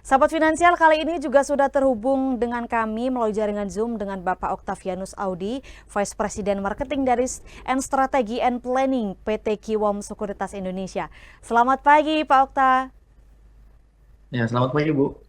Sahabat Finansial, kali ini juga sudah terhubung dengan kami melalui jaringan Zoom dengan Bapak Octavianus Audi, Vice President Marketing dari Strategi and Planning PT Kiwom Sekuritas Indonesia. Selamat pagi Pak Okta. Ya, selamat pagi, Bu.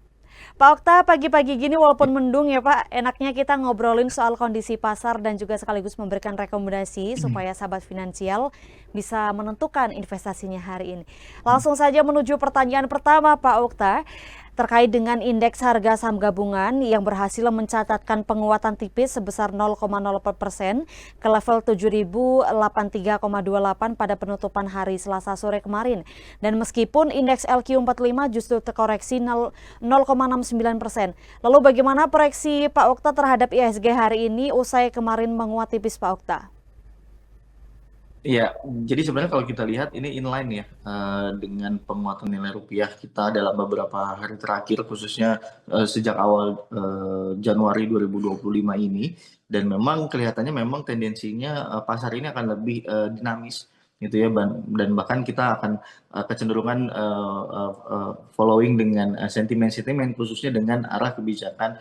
Pak Okta, pagi-pagi gini walaupun mendung ya Pak, enaknya kita ngobrolin soal kondisi pasar dan juga sekaligus memberikan rekomendasi supaya sahabat finansial bisa menentukan investasinya hari ini. Langsung saja menuju pertanyaan pertama Pak Okta, terkait dengan indeks harga saham gabungan yang berhasil mencatatkan penguatan tipis sebesar 0,04% ke level 7.083,28 pada penutupan hari Selasa sore kemarin. Dan meskipun indeks LQ45 justru terkoreksi 0,69%. Lalu bagaimana proyeksi Pak Okta terhadap IHSG hari ini usai kemarin menguat tipis Pak Okta? Iya, jadi sebenarnya kalau kita lihat ini inline ya dengan penguatan nilai rupiah kita dalam beberapa hari terakhir, khususnya sejak awal Januari 2025 ini, dan memang kelihatannya memang tendensinya pasar ini akan lebih dinamis gitu ya, dan bahkan kita akan kecenderungan following dengan sentimen-sentimen khususnya dengan arah kebijakan,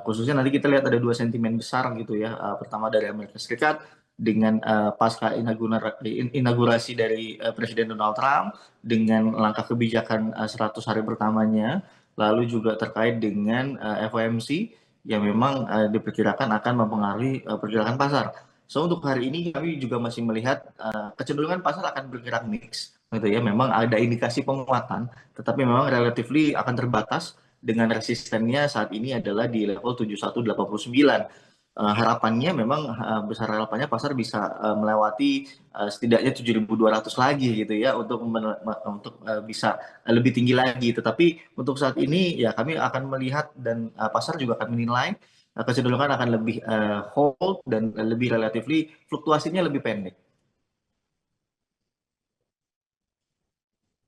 khususnya nanti kita lihat ada dua sentimen besar gitu ya. Pertama dari Amerika Serikat dengan pasca inaugurasi dari Presiden Donald Trump dengan langkah kebijakan 100 hari pertamanya, lalu juga terkait dengan FOMC yang memang diperkirakan akan mempengaruhi pergerakan pasar. So untuk hari ini kami juga masih melihat kecenderungan pasar akan bergerak mix, gitu ya. Memang ada indikasi penguatan, tetapi memang relatively akan terbatas dengan resistennya saat ini adalah di level 7189. Harapannya memang besar harapannya pasar bisa melewati setidaknya 7.200 lagi gitu ya untuk bisa lebih tinggi lagi. Tetapi untuk saat ini ya kami akan melihat dan pasar juga akan menilai kecenderungan akan lebih hold dan lebih relatively fluktuasinya lebih pendek.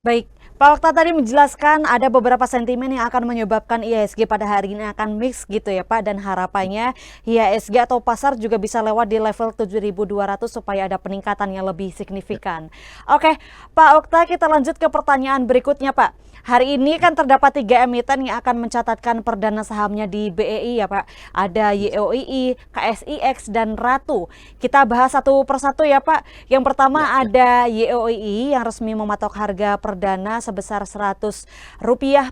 Baik, Pak Okta tadi menjelaskan ada beberapa sentimen yang akan menyebabkan IHSG pada hari ini akan mix gitu ya Pak, dan harapannya IHSG atau pasar juga bisa lewat di level 7.200 supaya ada peningkatan yang lebih signifikan. Oke, Pak Okta, kita lanjut ke pertanyaan berikutnya Pak. Hari ini kan terdapat 3 emiten yang akan mencatatkan perdana sahamnya di BEI ya Pak. Ada YOII, KSIX, dan Ratu. Kita bahas satu persatu ya Pak. Yang Ya, pertama ya. ada YOII yang resmi mematok harga perdana sebesar Rp100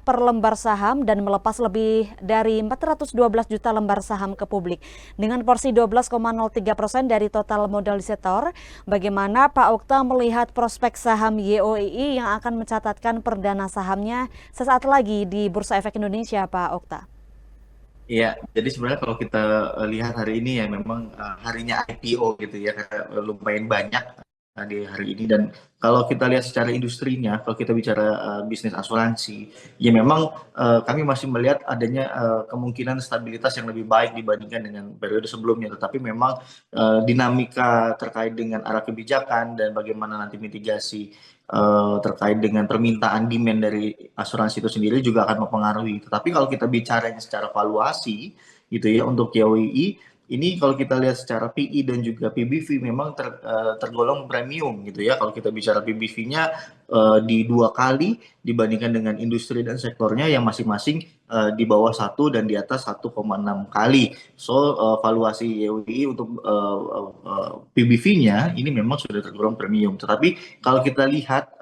per lembar saham dan melepas lebih dari 412 juta lembar saham ke publik. Dengan porsi 12,03% dari total modal disetor, bagaimana Pak Okta melihat prospek saham YOII yang akan mencatatkan perdana sahamnya sesaat lagi di Bursa Efek Indonesia, Pak Okta? Iya, jadi sebenarnya kalau kita lihat hari ini ya memang harinya IPO gitu ya, kayak lumayan banyak di hari ini. Dan kalau kita lihat secara industrinya, kalau kita bicara bisnis asuransi, ya memang kami masih melihat adanya kemungkinan stabilitas yang lebih baik dibandingkan dengan periode sebelumnya. Tetapi memang dinamika terkait dengan arah kebijakan dan bagaimana nanti mitigasi terkait dengan permintaan demand dari asuransi itu sendiri juga akan mempengaruhi. Tetapi kalau kita bicaranya secara valuasi gitu ya untuk YOI ini kalau kita lihat secara PI dan juga PBV memang tergolong premium gitu ya. Kalau kita bicara PBV-nya di 2 kali dibandingkan dengan industri dan sektornya yang masing-masing di bawah 1 dan di atas 1,6 kali. So valuasi YOI untuk PBV-nya ini memang sudah tergolong premium. Tetapi kalau kita lihat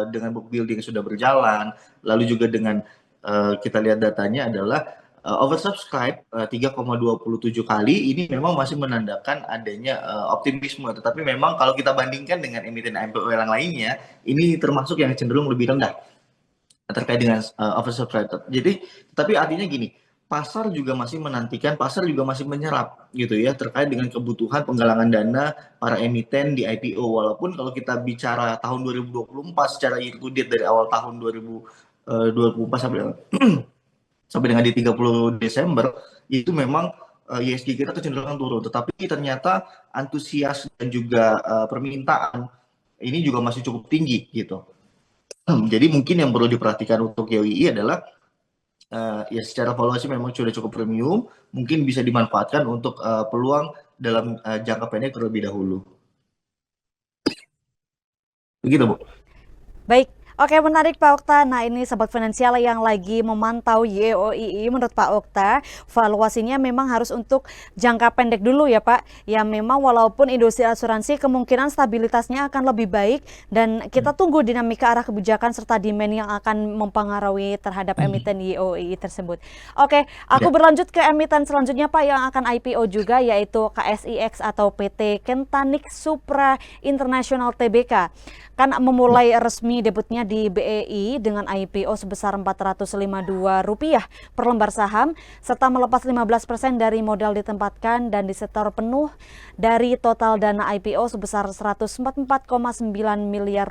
dengan book building yang sudah berjalan, lalu juga dengan kita lihat datanya adalah oversubscribe 3,27 kali ini memang masih menandakan adanya optimisme. Tetapi memang kalau kita bandingkan dengan emiten MPO yang lainnya, ini termasuk yang cenderung lebih rendah terkait dengan oversubscribe. Jadi, tapi artinya gini, pasar juga masih menyerap gitu ya terkait dengan kebutuhan penggalangan dana para emiten di IPO. Walaupun kalau kita bicara tahun 2024 secara year to date dari awal tahun 2024 sampai sampai dengan di 30 Desember itu memang ISG kita kecenderungan turun, tetapi ternyata antusias dan juga permintaan ini juga masih cukup tinggi gitu. Jadi mungkin yang perlu diperhatikan untuk YOI adalah ya secara valuasi memang sudah cukup premium, mungkin bisa dimanfaatkan untuk peluang dalam jangka pendek terlebih dahulu. Begitu, Bu. Baik, Oke, menarik Pak Okta. Nah, ini sobat finansial yang lagi memantau YOII, menurut Pak Okta, valuasinya memang harus untuk jangka pendek dulu ya Pak. Ya memang walaupun industri asuransi kemungkinan stabilitasnya akan lebih baik dan kita tunggu dinamika arah kebijakan serta demand yang akan mempengaruhi terhadap emiten YOII tersebut. Oke, aku Ya. berlanjut ke emiten selanjutnya Pak yang akan IPO juga yaitu KSIX atau PT Kentanik Supra International Tbk. Kan memulai resmi debutnya di BEI dengan IPO sebesar Rp452 per lembar saham serta melepas 15% dari modal ditempatkan dan disetor penuh dari total dana IPO sebesar Rp144,9 miliar.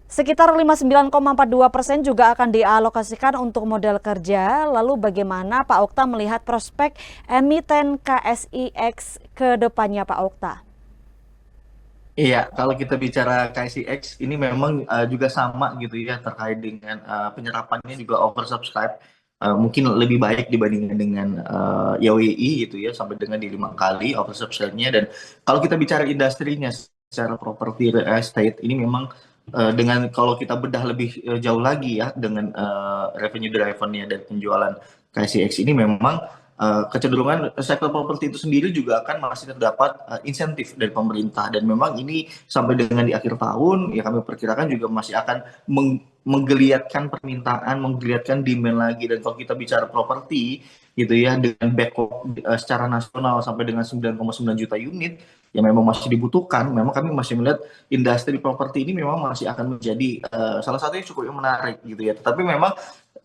Sekitar 59,42% juga akan dialokasikan untuk modal kerja. Lalu bagaimana Pak Okta melihat prospek emiten KSIX ke depannya Pak Okta? Iya, kalau kita bicara KCX ini memang juga sama gitu ya terkait dengan penyerapannya juga oversubscribe. Mungkin lebih baik dibandingkan dengan YOI gitu ya sampai dengan di 5 kali oversubscribe-nya. Dan kalau kita bicara industrinya secara properti real estate ini memang dengan kalau kita bedah lebih jauh lagi ya dengan revenue driver-nya dari penjualan KCX ini memang kecenderungan sektor properti itu sendiri juga akan masih terdapat insentif dari pemerintah dan memang ini sampai dengan di akhir tahun ya kami perkirakan juga masih akan menggeliatkan permintaan, menggeliatkan demand lagi. Dan kalau kita bicara properti gitu ya dengan backlog secara nasional sampai dengan 9,9 juta unit yang memang masih dibutuhkan, memang kami masih melihat industri properti ini memang masih akan menjadi salah satu yang cukup menarik gitu ya. Tetapi memang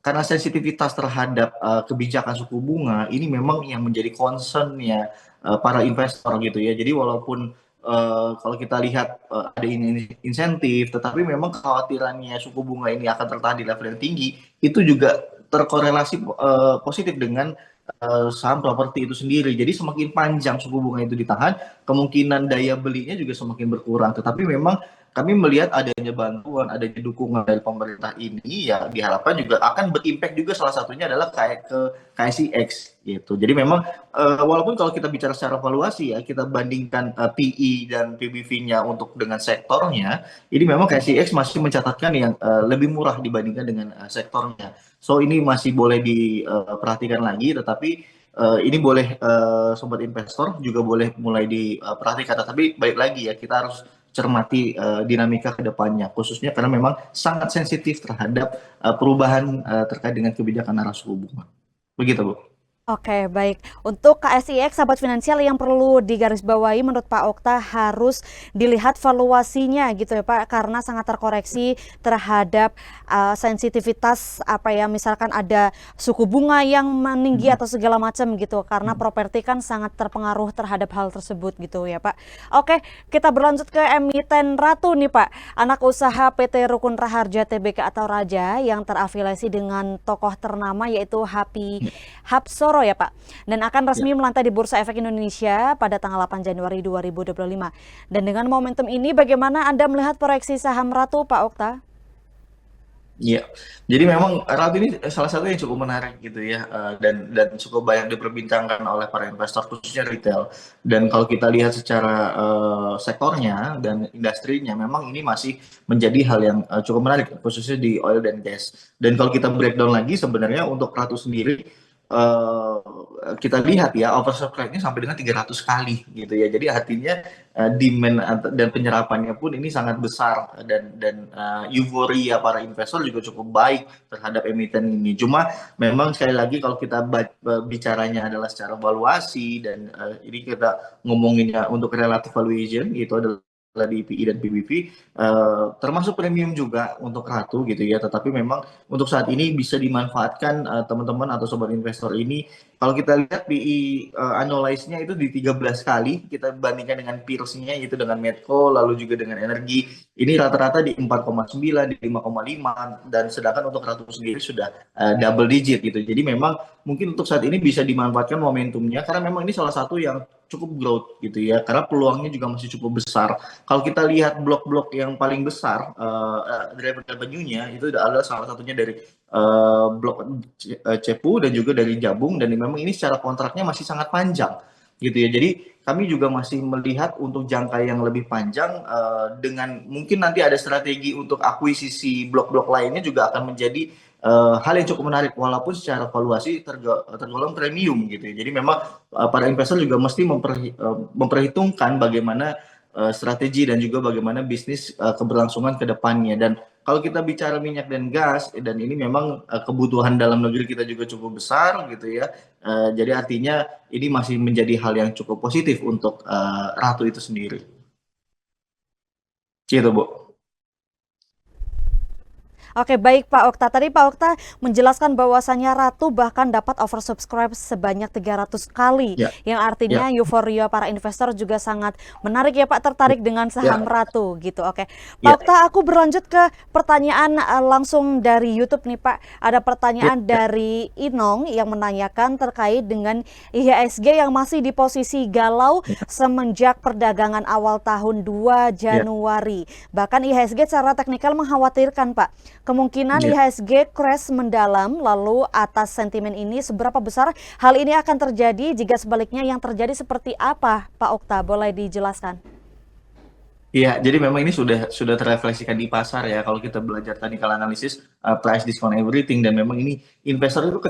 karena sensitivitas terhadap kebijakan suku bunga ini memang yang menjadi concernnya para investor gitu ya. Jadi walaupun kalau kita lihat ada insentif, tetapi memang kekhawatirannya suku bunga ini akan tertahan di level yang tinggi itu juga terkorelasi positif dengan saham properti itu sendiri. Jadi semakin panjang suku bunga itu ditahan, kemungkinan daya belinya juga semakin berkurang. Tetapi memang kami melihat adanya bantuan, adanya dukungan dari pemerintah ini ya diharapkan juga akan berimpact juga salah satunya adalah kayak ke KSIX gitu. Jadi memang walaupun kalau kita bicara secara valuasi ya kita bandingkan PE dan PBV-nya untuk dengan sektornya, ini memang KSIX masih mencatatkan yang lebih murah dibandingkan dengan sektornya. So ini masih boleh diperhatikan lagi, tetapi ini boleh sobat investor juga boleh mulai diperhatikan. Tapi baik lagi ya kita harus cermati dinamika ke depannya, khususnya karena memang sangat sensitif terhadap perubahan terkait dengan kebijakan arah suku bunga. Begitu, Bu. Oke, baik. Untuk KSIX, sahabat finansial yang perlu digarisbawahi menurut Pak Okta harus dilihat valuasinya gitu ya Pak, karena sangat terkoreksi terhadap sensitivitas apa ya, misalkan ada suku bunga yang meninggi atau segala macam gitu, karena properti kan sangat terpengaruh terhadap hal tersebut gitu ya Pak. Oke, kita berlanjut ke emiten Ratu nih Pak, anak usaha PT Rukun Raharja Tbk atau Raja yang terafiliasi dengan tokoh ternama yaitu Hapsoro ya Pak, dan akan resmi melantai di Bursa Efek Indonesia pada tanggal 8 Januari 2025. Dan dengan momentum ini bagaimana Anda melihat proyeksi saham Ratu Pak Okta? Iya, jadi memang Ratu ini salah satu yang cukup menarik gitu ya, dan cukup banyak diperbincangkan oleh para investor khususnya retail. Dan kalau kita lihat secara sektornya dan industrinya, memang ini masih menjadi hal yang cukup menarik khususnya di oil dan gas. Dan kalau kita breakdown lagi sebenarnya untuk Ratu sendiri uh, kita lihat ya oversupply-nya sampai dengan 300 kali gitu ya. Jadi artinya demand dan penyerapannya pun ini sangat besar dan euforia para investor juga cukup baik terhadap emiten ini. Cuma memang sekali lagi kalau kita bicaranya adalah secara valuasi dan ini kita ngomonginnya untuk relative valuation itu adalah di PI dan PBV termasuk premium juga untuk Ratu gitu ya. Tetapi memang untuk saat ini bisa dimanfaatkan teman-teman atau sobat investor ini. Kalau kita lihat PI analyze-nya itu di 13 kali, kita bandingkan dengan peers-nya yaitu dengan Medco lalu juga dengan Energi. Ini rata-rata di 4,9, di 5,5 dan sedangkan untuk Ratu sendiri sudah double digit gitu. Jadi memang mungkin untuk saat ini bisa dimanfaatkan momentumnya karena memang ini salah satu yang cukup growth gitu ya karena peluangnya juga masih cukup besar. Kalau kita lihat blok-blok yang paling besar driver revenue-nya itu adalah salah satunya dari blok Cepu dan juga dari Jabung dan memang ini secara kontraknya masih sangat panjang. gitu ya. Jadi kami juga masih melihat untuk jangka yang lebih panjang dengan mungkin nanti ada strategi untuk akuisisi blok-blok lainnya juga akan menjadi hal yang cukup menarik walaupun secara valuasi tergolong premium gitu ya. Jadi memang para investor juga mesti memperhitungkan bagaimana strategi dan juga bagaimana bisnis keberlangsungan ke depannya. Dan kalau kita bicara minyak dan gas dan ini memang kebutuhan dalam negeri kita juga cukup besar gitu ya. Jadi artinya ini masih menjadi hal yang cukup positif untuk Ratu itu sendiri. Gitu, Bu. Oke, baik Pak Okta. Tadi Pak Okta menjelaskan bahwasannya Ratu bahkan dapat oversubscribe sebanyak 300 kali. Ya, Yang ya, artinya euforia para investor juga sangat menarik ya Pak, tertarik dengan ya, saham Ratu gitu. Oke. Pak ya, Okta, aku berlanjut ke pertanyaan langsung dari YouTube nih Pak. Ada ya, pertanyaan ya, dari Inong yang menanyakan terkait dengan IHSG yang masih di posisi galau semenjak perdagangan awal tahun 2 ya, Januari. Bahkan IHSG secara teknikal mengkhawatirkan Pak. Kemungkinan ya. IHSG crash mendalam, lalu atas sentimen ini seberapa besar hal ini akan terjadi, jika sebaliknya yang terjadi seperti apa Pak Okta, boleh dijelaskan? Iya, jadi memang ini sudah terefleksikan di pasar ya. Kalau kita belajar technical analysis, price discount everything, dan memang ini investor itu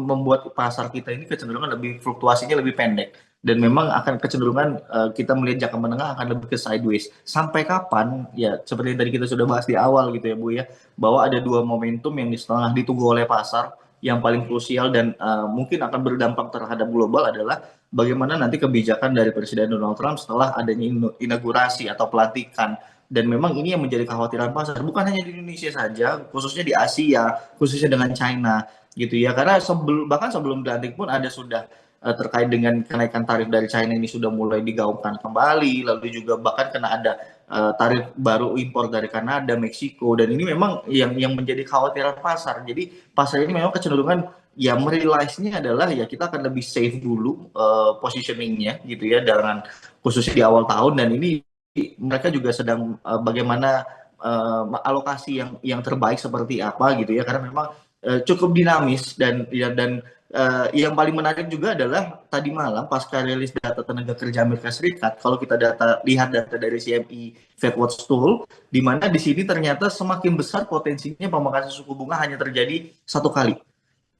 membuat pasar kita ini kecenderungan lebih fluktuasinya lebih pendek, dan memang akan kecenderungan kita melihat jangka menengah akan lebih ke sideways. Sampai kapan? Ya seperti yang tadi kita sudah bahas di awal gitu ya Bu ya, bahwa ada dua momentum yang setengah ditunggu oleh pasar yang paling krusial dan mungkin akan berdampak terhadap global adalah bagaimana nanti kebijakan dari Presiden Donald Trump setelah adanya inaugurasi atau pelantikan. Dan memang ini yang menjadi kekhawatiran pasar, bukan hanya di Indonesia saja, khususnya di Asia, khususnya dengan China gitu ya. Karena bahkan sebelum dilantik pun ada sudah terkait dengan kenaikan tarif dari China ini sudah mulai digaungkan kembali, lalu juga bahkan kena ada tarif baru impor dari Kanada, Meksiko, dan ini memang yang menjadi kekhawatiran pasar. Jadi pasar ini memang kecenderungan ya merealize-nya adalah ya kita akan lebih safe dulu positioning-nya gitu ya, dengan khususnya di awal tahun, dan ini mereka juga sedang bagaimana alokasi yang terbaik seperti apa gitu ya, karena memang cukup dinamis. Dan yang paling menarik juga adalah tadi malam pasca rilis data tenaga kerja Amerika Serikat, kalau kita lihat data dari CME Fed Watch Tool, di mana di sini ternyata semakin besar potensinya pemangkasan suku bunga hanya terjadi satu kali.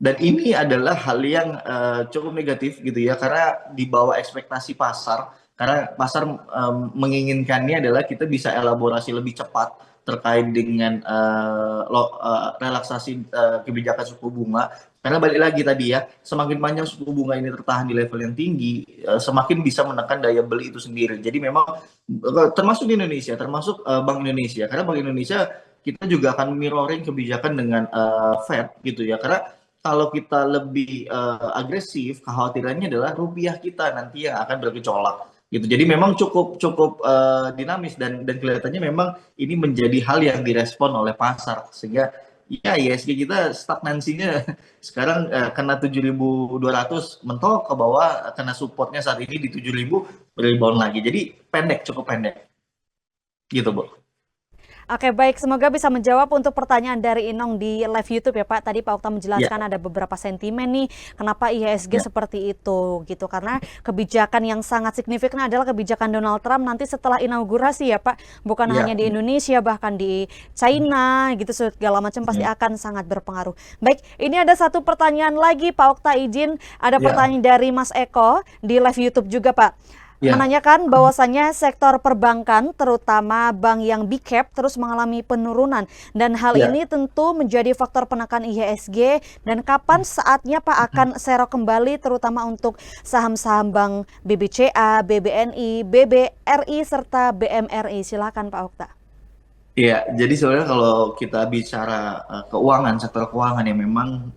Dan ini adalah hal yang cukup negatif gitu ya, karena di bawah ekspektasi pasar. Karena pasar menginginkannya adalah kita bisa elaborasi lebih cepat terkait dengan relaksasi kebijakan suku bunga. Karena balik lagi tadi ya, semakin panjang suku bunga ini tertahan di level yang tinggi, semakin bisa menekan daya beli itu sendiri. Jadi memang termasuk di Indonesia, termasuk Bank Indonesia. Karena Bank Indonesia kita juga akan mirroring kebijakan dengan Fed gitu ya. Karena kalau kita lebih agresif, kekhawatirannya adalah rupiah kita nanti yang akan bergejolak gitu. Jadi memang cukup cukup dinamis, dan kelihatannya memang ini menjadi hal yang direspon oleh pasar, sehingga ya ISG kita stagnansinya sekarang kena 7.200 mentok ke bawah, kena supportnya saat ini di 7.000, rebound lagi. Jadi pendek, cukup pendek gitu Bu. Oke, baik. Semoga bisa menjawab untuk pertanyaan dari Inong di live YouTube ya Pak. Tadi Pak Okta Ya, menjelaskan ada beberapa sentimen nih, kenapa IHSG ya, seperti itu gitu. Karena kebijakan yang sangat signifikan adalah kebijakan Donald Trump nanti setelah inaugurasi ya Pak. Bukan hanya ya, di Indonesia, bahkan di China gitu, segala macam pasti ya, akan sangat berpengaruh. Baik, ini ada satu pertanyaan lagi Pak Okta, izin. Ada ya, pertanyaan dari Mas Eko di live YouTube juga Pak, ya, menanyakan bahwasannya sektor perbankan terutama bank yang big cap terus mengalami penurunan, dan hal ya. ini tentu menjadi faktor penekan IHSG, dan kapan saatnya Pak akan serok kembali terutama untuk saham-saham bank BBCA, BBNI, BBRI serta BMRI. Silakan Pak Okta. Iya, jadi sebenarnya kalau kita bicara keuangan, sektor keuangan yang memang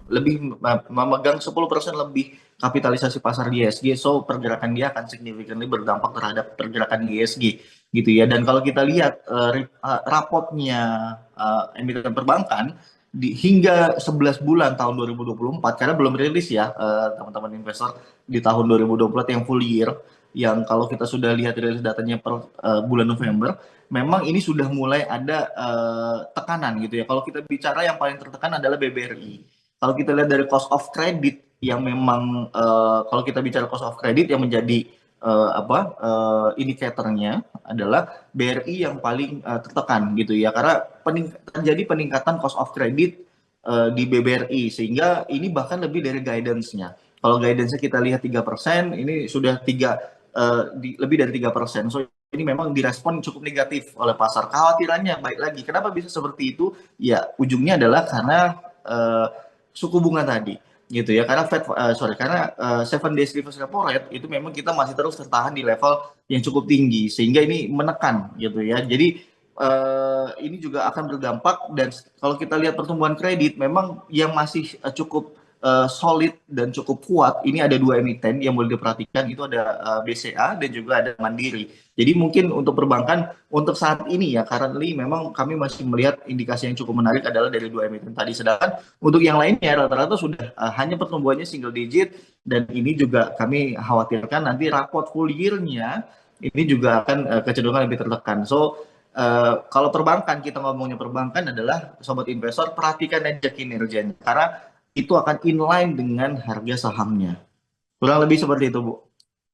lebih memegang 10% lebih kapitalisasi pasar di ISG, so pergerakan dia akan significantly berdampak terhadap pergerakan di ISG gitu ya. Dan kalau kita lihat raportnya emiten perbankan hingga 11 bulan tahun 2024, karena belum rilis ya teman-teman investor di tahun 2024 yang full year, yang kalau kita sudah lihat rilis datanya per bulan November, memang ini sudah mulai ada tekanan gitu ya. Kalau kita bicara yang paling tertekan adalah BBRI. Kalau kita lihat dari cost of credit yang memang kalau kita bicara cost of credit yang menjadi indikatornya adalah BRI yang paling tertekan gitu ya, karena terjadi peningkatan cost of credit di BBRI, sehingga ini bahkan lebih dari guidance-nya. Kalau guidance-nya kita lihat 3%, ini sudah lebih dari 3%. So ini memang direspon cukup negatif oleh pasar. Kekhawatirannya baik lagi, kenapa bisa seperti itu? Ya ujungnya adalah karena suku bunga tadi, gitu ya. Karena karena 7 days reverse repo rate itu memang kita masih terus tertahan di level yang cukup tinggi, sehingga ini menekan, gitu ya. Jadi ini juga akan berdampak, dan kalau kita lihat pertumbuhan kredit memang yang masih cukup solid dan cukup kuat. Ini ada 2 emiten yang boleh diperhatikan, itu ada BCA dan juga ada Mandiri. Jadi mungkin untuk perbankan untuk saat ini ya, currently memang kami masih melihat indikasi yang cukup menarik adalah dari 2 emiten tadi. Sedangkan untuk yang lainnya rata-rata sudah hanya pertumbuhannya single digit, dan ini juga kami khawatirkan nanti raport full year-nya ini juga akan kecenderungan lebih tertekan. So kalau perbankan, kita ngomongnya perbankan adalah sobat investor, perhatikan aja kinerjanya karena itu akan inline dengan harga sahamnya. Kurang lebih seperti itu, Bu.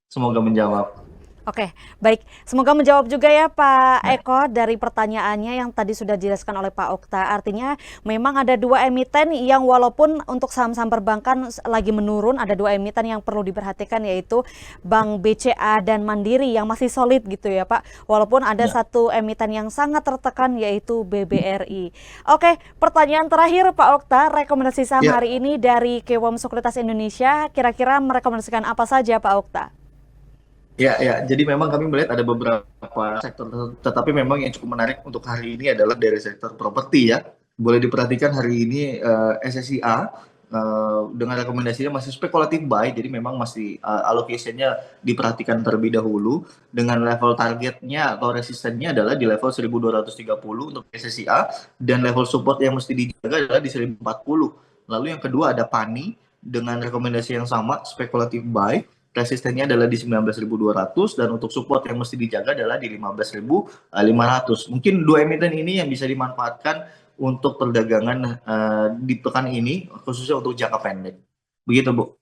Semoga menjawab. Oke, baik. Semoga menjawab juga ya Pak Ya, Eko dari pertanyaannya yang tadi sudah dijelaskan oleh Pak Okta. Artinya memang ada 2 emiten yang walaupun untuk saham-saham perbankan lagi menurun, ada 2 emiten yang perlu diperhatikan yaitu Bank BCA dan Mandiri yang masih solid gitu ya Pak. Walaupun ada ya, 1 emiten yang sangat tertekan yaitu BBRI. Oke, pertanyaan terakhir Pak Okta, rekomendasi saham ya. hari ini dari Kewom Sekuritas Indonesia kira-kira merekomendasikan apa saja Pak Okta? Ya, ya. Jadi memang kami melihat ada beberapa sektor, tetapi memang yang cukup menarik untuk hari ini adalah dari sektor properti ya. Boleh diperhatikan hari ini SSIA dengan rekomendasinya masih spekulatif buy, jadi memang masih allocation-nya diperhatikan terlebih dahulu, dengan level targetnya atau resistennya adalah di level 1230 untuk SSIA, dan level support yang mesti dijaga adalah di 1040. Lalu yang kedua ada PANI dengan rekomendasi yang sama, spekulatif buy, resistennya adalah di 19.200, dan untuk support yang mesti dijaga adalah di 15.500. Mungkin 2 emiten ini yang bisa dimanfaatkan untuk perdagangan di pekan ini, khususnya untuk jangka pendek. Begitu, Bu.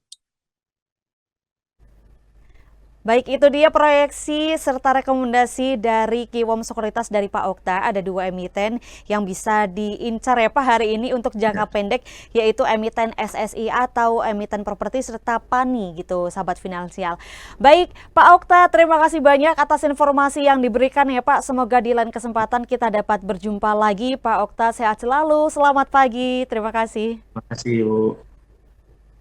Baik, itu dia proyeksi serta rekomendasi dari Kiwom Sekuritas dari Pak Okta. Ada 2 emiten yang bisa diincar ya Pak hari ini untuk jangka pendek, yaitu emiten SSI atau emiten properti serta PANI gitu, sahabat finansial. Baik, Pak Okta, terima kasih banyak atas informasi yang diberikan ya Pak. Semoga di lain kesempatan kita dapat berjumpa lagi. Pak Okta sehat selalu, selamat pagi, terima kasih. Terima kasih, Bu.